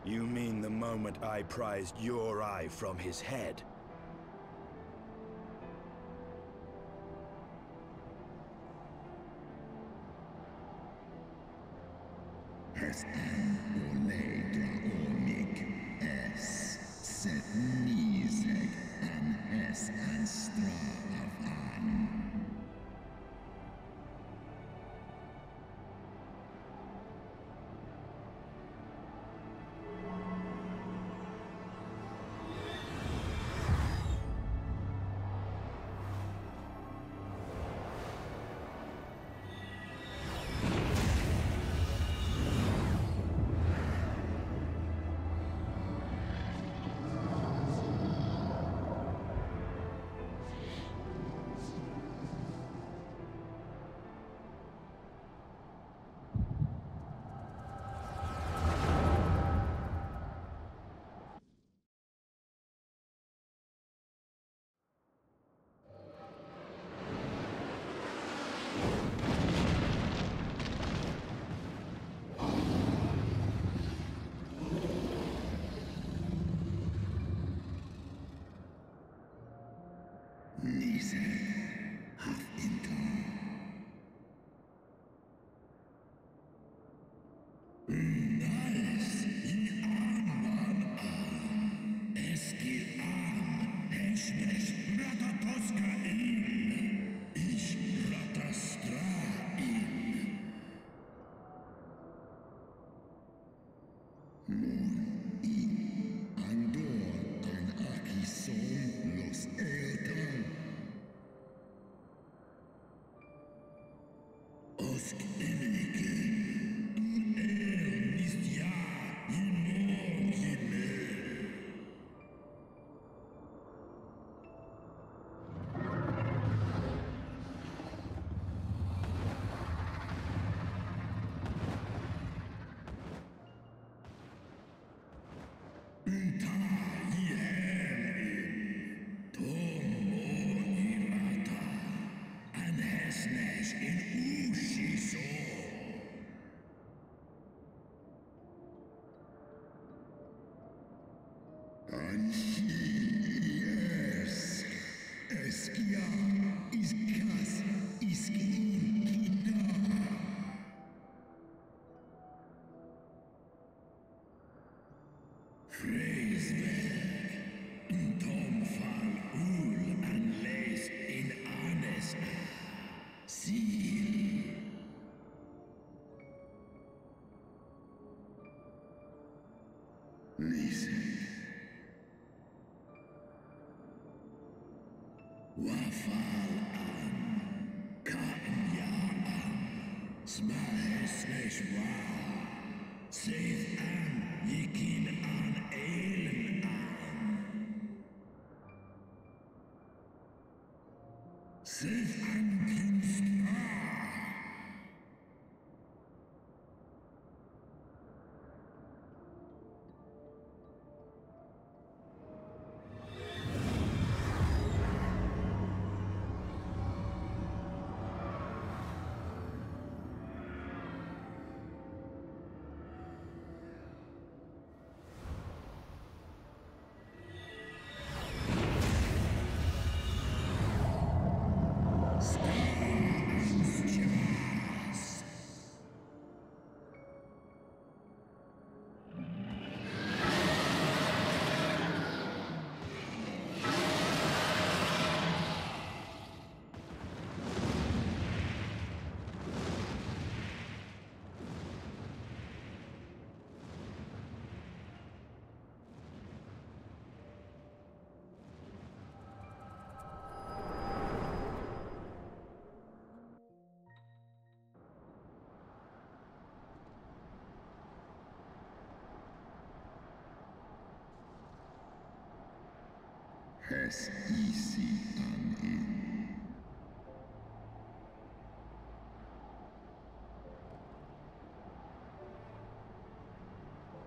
You mean the moment I prized your eye from his head?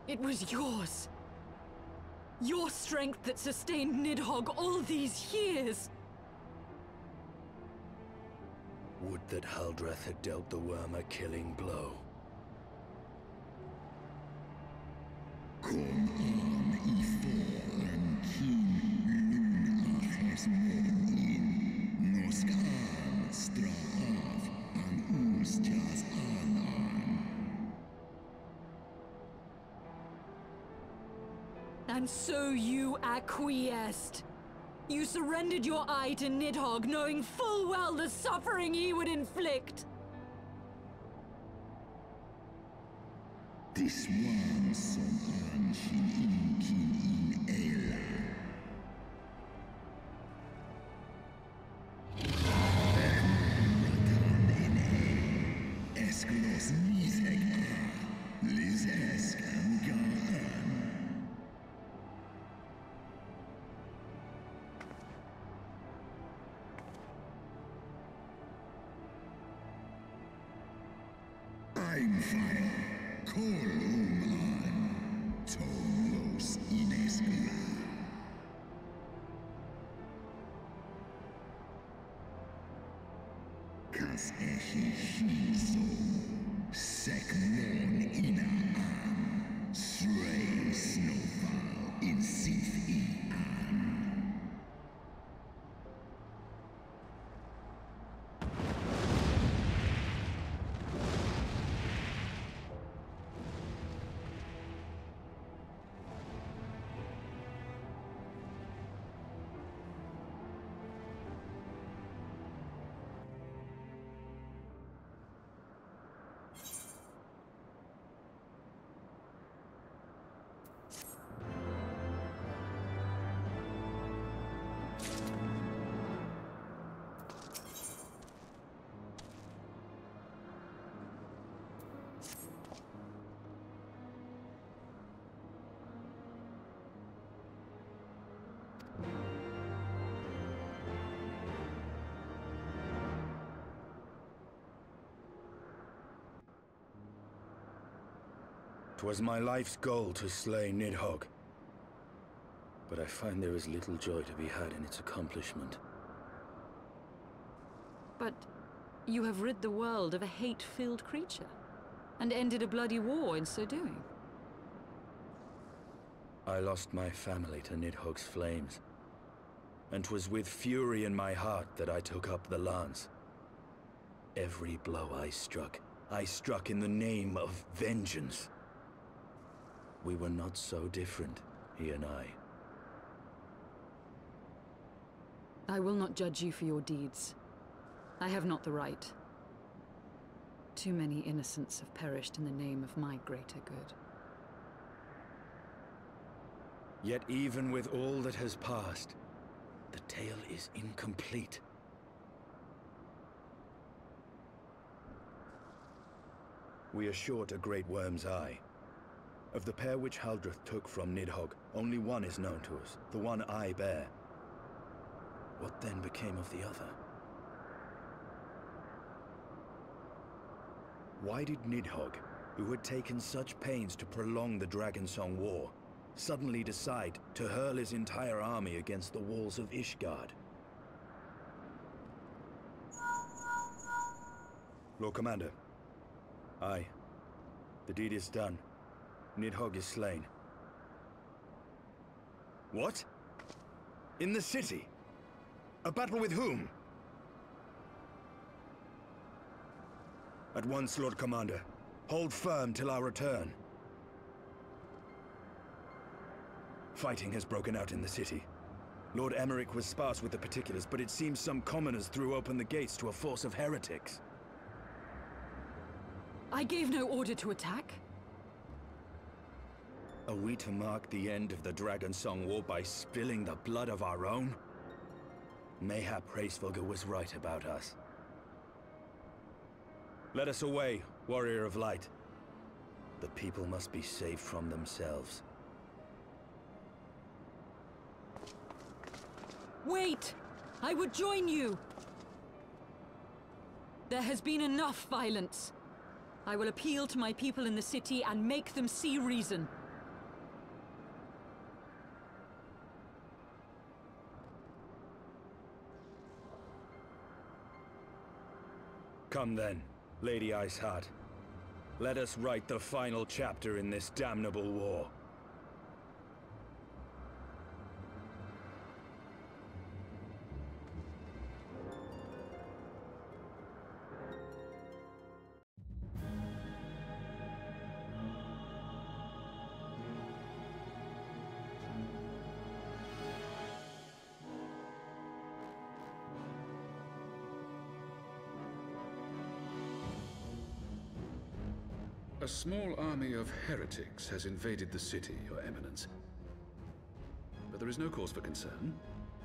It was yours. Your strength that sustained Nidhogg all these years. Would that Haldreth had dealt the worm a killing blow. Kom an I faren King Lunachers mån in. Noskan straff an urstjas anan. And so you acquiesced. You surrendered your eye to Nidhogg, knowing full well the suffering he would inflict. This one som anshin in Ella. Eskulos misek a, lis eskan gaan. I'm fire. Kolum an. Tomlos ineskla. Kas echi shiso. Sekmon ina an. Stray snowfall in sith I an. Twas my life's goal to slay Nidhogg, but I find there is little joy to be had in its accomplishment. But you have rid the world of a hate-filled creature, and ended a bloody war in so doing. I lost my family to Nidhogg's flames, and 'twas with fury in my heart that I took up the lance. Every blow I struck in the name of vengeance. We were not so different, he and I. I will not judge you for your deeds. I have not the right. Too many innocents have perished in the name of my greater good. Yet even with all that has passed, the tale is incomplete. We are short a great worm's eye. Of the pair which Haldreth took from Nidhogg, only one is known to us, the one I bear. What then became of the other? Why did Nidhogg, who had taken such pains to prolong the Dragonsong War, suddenly decide to hurl his entire army against the walls of Ishgard? Lord Commander. Aye. The deed is done. Nidhogg is slain. What? In the city? A battle with whom? At once, Lord Commander. Hold firm till our return. Fighting has broken out in the city. Lord Emmerich was sparse with the particulars, but it seems some commoners threw open the gates to a force of heretics. I gave no order to attack. Are we to mark the end of the Dragonsong War by spilling the blood of our own? Mayhap Hraesvelgr was right about us. Let us away, Warrior of Light. The people must be saved from themselves. Wait! I would join you! There has been enough violence. I will appeal to my people in the city and make them see reason. Come then, Lady Iceheart. Let us write the final chapter in this damnable war. A small army of heretics has invaded the city, Your Eminence. But there is no cause for concern.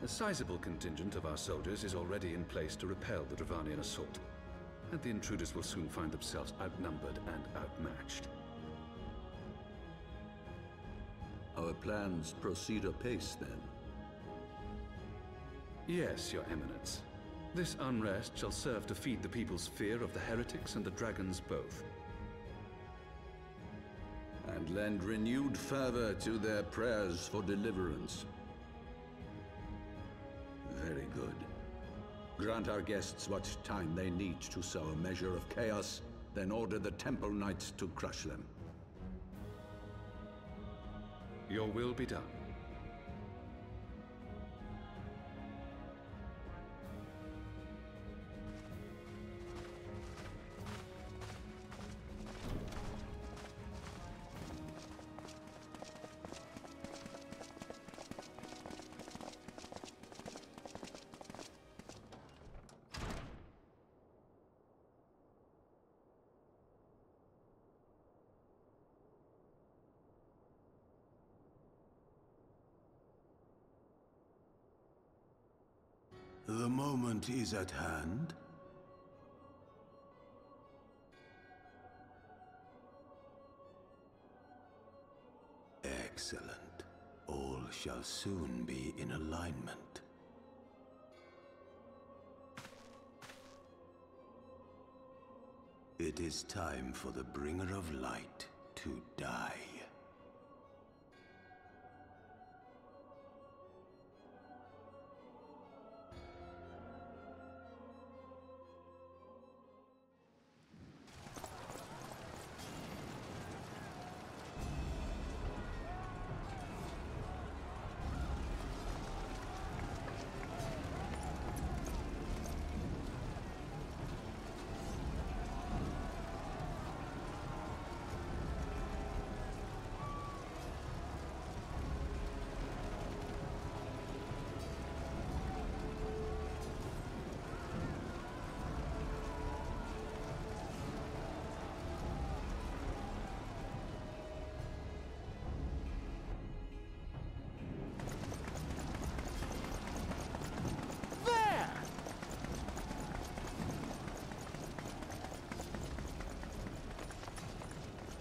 A sizable contingent of our soldiers is already in place to repel the Dravanian assault, and the intruders will soon find themselves outnumbered and outmatched. Our plans proceed apace, then? Yes, Your Eminence. This unrest shall serve to feed the people's fear of the heretics and the dragons both. And lend renewed fervor to their prayers for deliverance. Very good. Grant our guests what time they need to sow a measure of chaos, then order the Temple Knights to crush them. Your will be done. The moment is at hand. Excellent. All shall soon be in alignment. It is time for the Bringer of Light to die.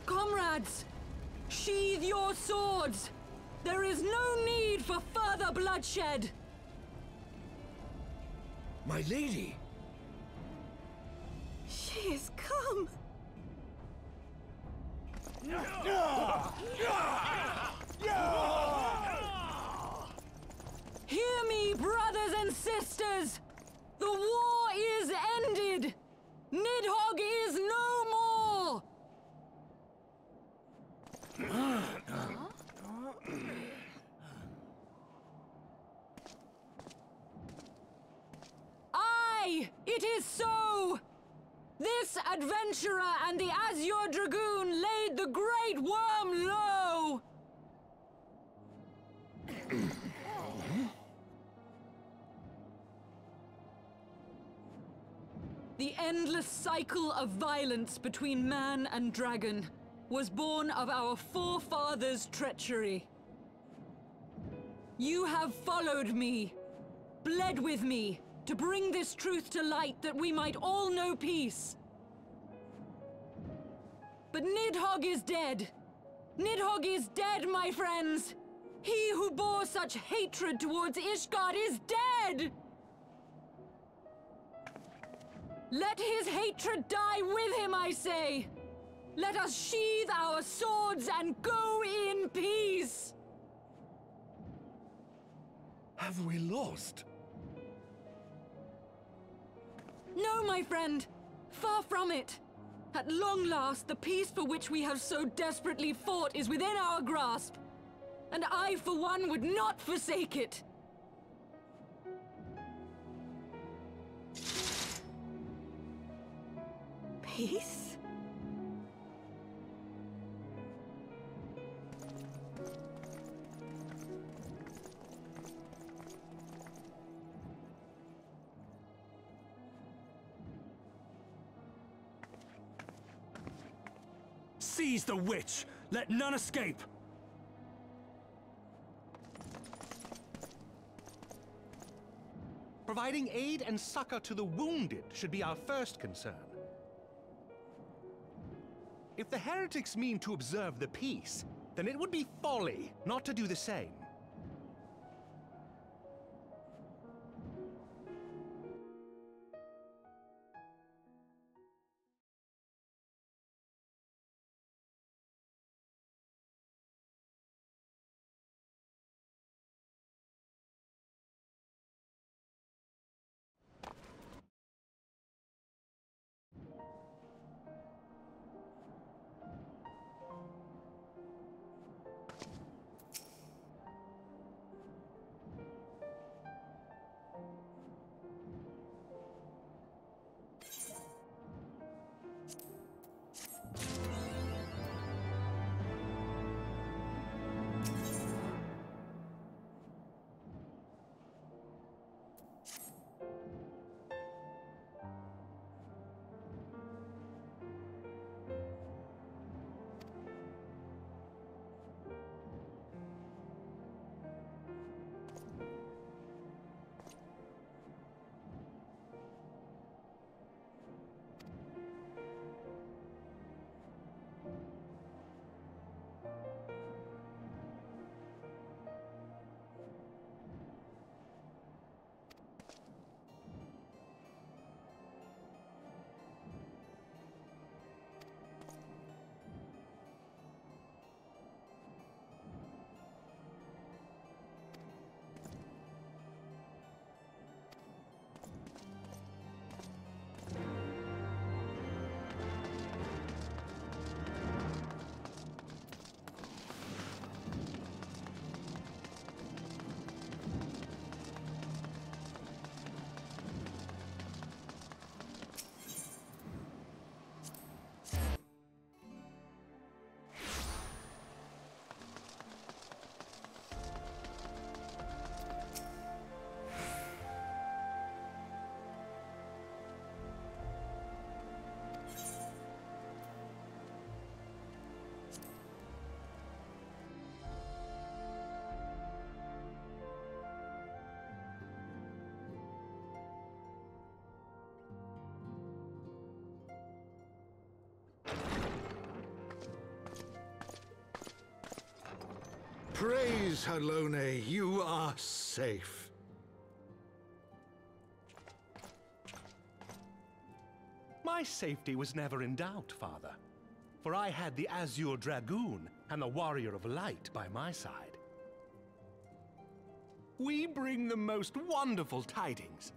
Comrades! Sheathe your swords! There is no need for further bloodshed! My lady! She is come! Hear me, brothers and sisters! The war is ended! Nidhogg is no more! Aye! It is so! This adventurer and the Azure Dragoon laid the Great Worm low! The endless cycle of violence between man and dragon was born of our forefathers' treachery. You have followed me, bled with me, to bring this truth to light that we might all know peace. But Nidhogg is dead. Nidhogg is dead, my friends. He who bore such hatred towards Ishgard is dead! Let his hatred die with him, I say! Let us sheathe our swords and go in peace! Have we lost? No, my friend! Far from it! At long last, the peace for which we have so desperately fought is within our grasp. And I, for one, would not forsake it! Peace? Seize the witch! Let none escape! Providing aid and succor to the wounded should be our first concern. If the heretics mean to observe the peace, then it would be folly not to do the same. Praise Halone, you are safe. My safety was never in doubt, Father. For I had the Azure Dragoon and the Warrior of Light by my side. We bring the most wonderful tidings.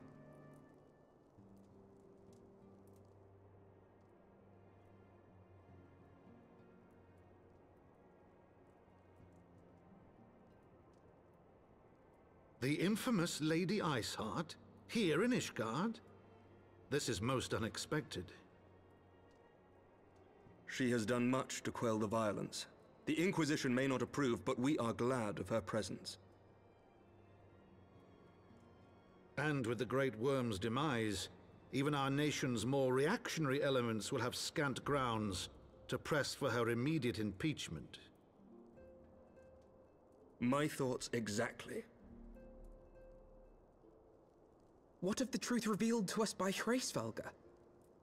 The infamous Lady Iceheart, here in Ishgard? This is most unexpected. She has done much to quell the violence. The Inquisition may not approve, but we are glad of her presence. And with the Great Worm's demise, even our nation's more reactionary elements will have scant grounds to press for her immediate impeachment. My thoughts exactly. What of the truth revealed to us by Hraesvelga?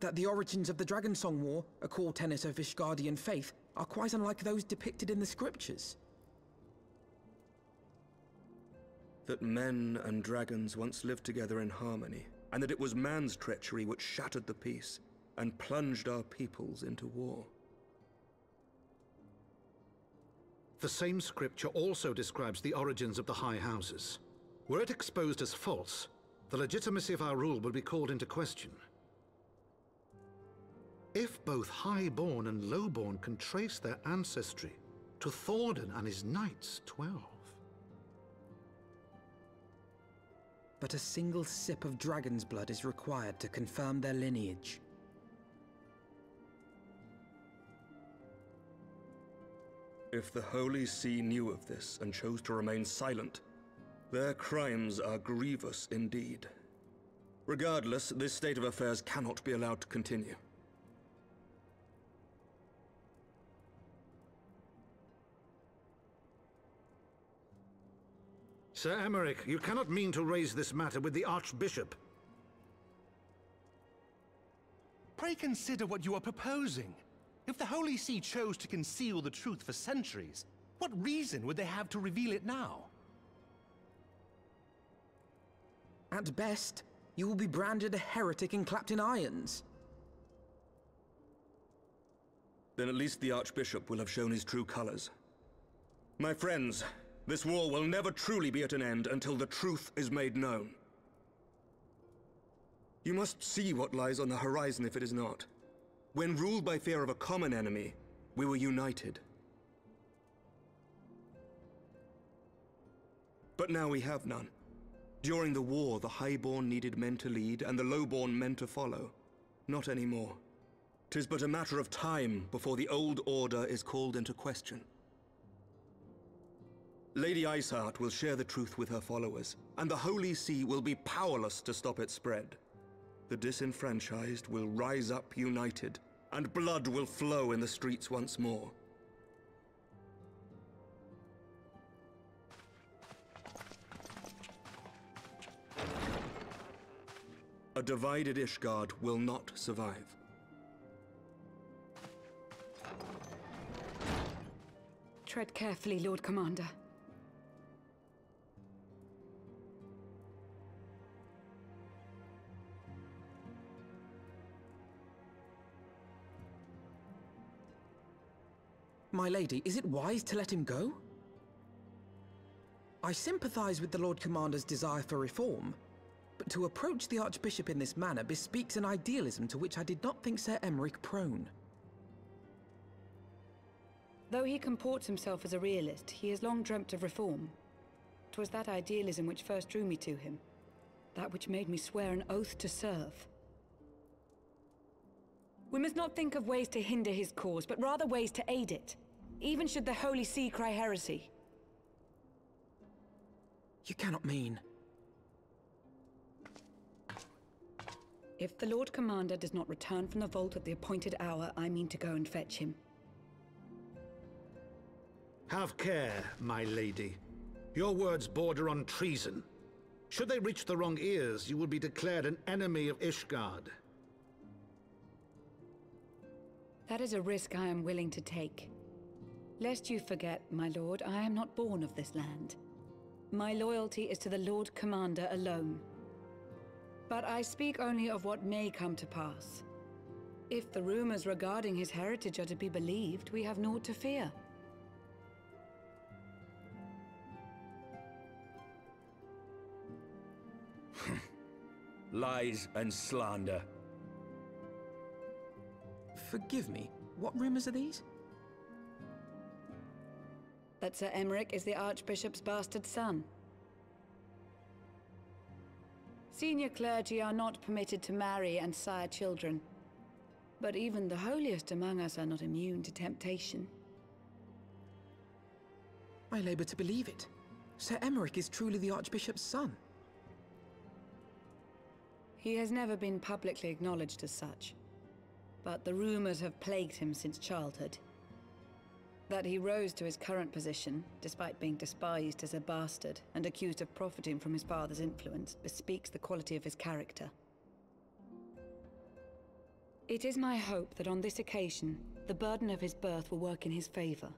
That the origins of the Dragonsong War, a core tenet of Ishgardian faith, are quite unlike those depicted in the scriptures. that men and dragons once lived together in harmony, and that it was man's treachery which shattered the peace and plunged our peoples into war. The same scripture also describes the origins of the High Houses. Were it exposed as false, the legitimacy of our rule would be called into question. If both Highborn and Lowborn can trace their ancestry to Thordan and his knights, 12. But a single sip of dragon's blood is required to confirm their lineage. If the Holy See knew of this and chose to remain silent, their crimes are grievous indeed. Regardless, this state of affairs cannot be allowed to continue. Sir Emmerich, you cannot mean to raise this matter with the Archbishop. Pray consider what you are proposing. If the Holy See chose to conceal the truth for centuries, what reason would they have to reveal it now? At best, you will be branded a heretic and clapped in irons. Then at least the Archbishop will have shown his true colors. My friends, this war will never truly be at an end until the truth is made known. You must see what lies on the horizon if it is not. When ruled by fear of a common enemy, we were united. But now we have none. During the war, the Highborn needed men to lead, and the Lowborn men to follow. Not anymore. 'Tis but a matter of time before the old order is called into question. Lady Iceheart will share the truth with her followers, and the Holy See will be powerless to stop its spread. The disenfranchised will rise up united, and blood will flow in the streets once more. A divided Ishgard will not survive. Tread carefully, Lord Commander. My lady, is it wise to let him go? I sympathize with the Lord Commander's desire for reform, but to approach the Archbishop in this manner bespeaks an idealism to which I did not think Sir Emmerich prone. Though he comports himself as a realist, he has long dreamt of reform. 'Twas that idealism which first drew me to him, that which made me swear an oath to serve. We must not think of ways to hinder his cause, but rather ways to aid it, even should the Holy See cry heresy. You cannot mean... If the Lord Commander does not return from the vault at the appointed hour, I mean to go and fetch him. Have care, my lady. Your words border on treason. Should they reach the wrong ears, you will be declared an enemy of Ishgard. That is a risk I am willing to take. Lest you forget, my lord, I am not born of this land. My loyalty is to the Lord Commander alone. But I speak only of what may come to pass. If the rumors regarding his heritage are to be believed, we have naught to fear. Lies and slander. Forgive me, what rumors are these? That Sir Emmerich is the Archbishop's bastard son. Senior clergy are not permitted to marry and sire children. But even the holiest among us are not immune to temptation. I labor to believe it. Sir Emmerich is truly the Archbishop's son. He has never been publicly acknowledged as such. But the rumors have plagued him since childhood. That he rose to his current position, despite being despised as a bastard and accused of profiting from his father's influence, bespeaks the quality of his character. It is my hope that on this occasion, the burden of his birth will work in his favor.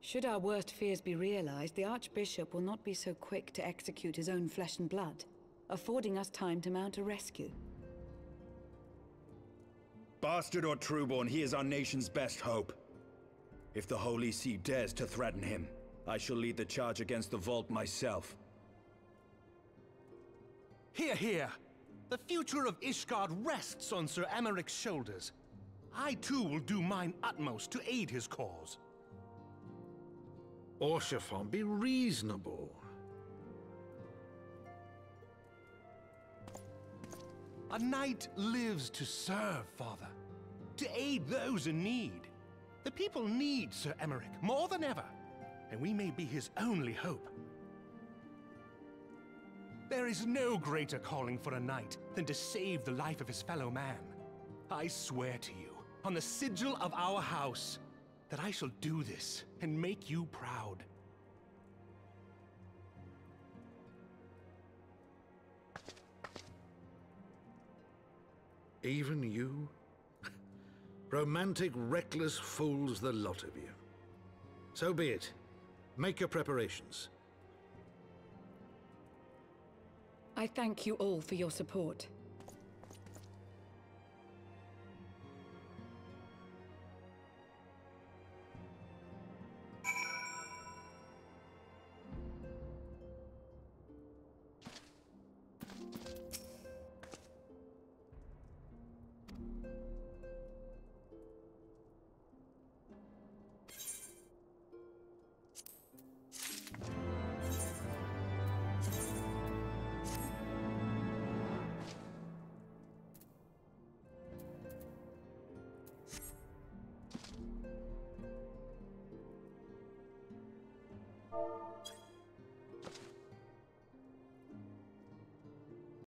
Should our worst fears be realized, the Archbishop will not be so quick to execute his own flesh and blood, affording us time to mount a rescue. Bastard or trueborn, he is our nation's best hope. If the Holy See dares to threaten him, I shall lead the charge against the Vault myself. Hear, hear! The future of Ishgard rests on Sir Emeric's shoulders. I too will do mine utmost to aid his cause. Orshafon, be reasonable. A knight lives to serve, Father. To aid those in need. The people need Sir Emeric more than ever, and we may be his only hope. There is no greater calling for a knight than to save the life of his fellow man. I swear to you, on the sigil of our house, that I shall do this and make you proud. Even you? Romantic, reckless fools, the lot of you. So be it. Make your preparations. I thank you all for your support.